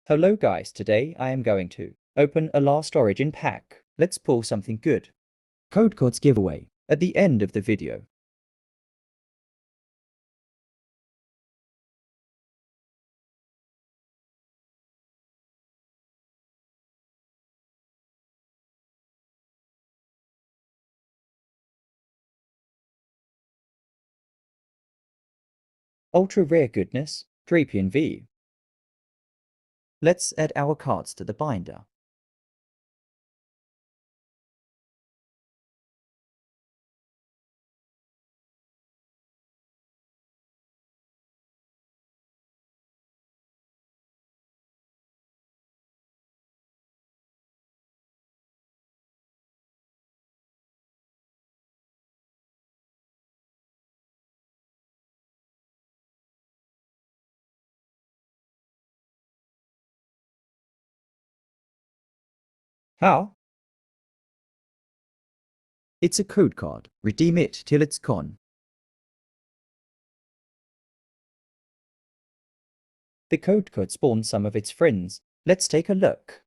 Hello guys, today I am going to open a Last Origin pack. Let's pull something good. Code Cards giveaway at the end of the video. Ultra rare goodness, Drapion V. Let's add our cards to the binder. How? It's a code card. Redeem it till it's gone. The code card spawned some of its friends. Let's take a look.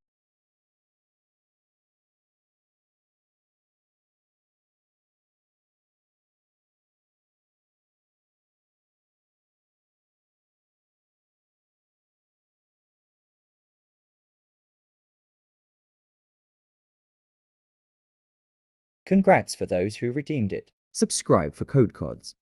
Congrats for those who redeemed it. Subscribe for code cards.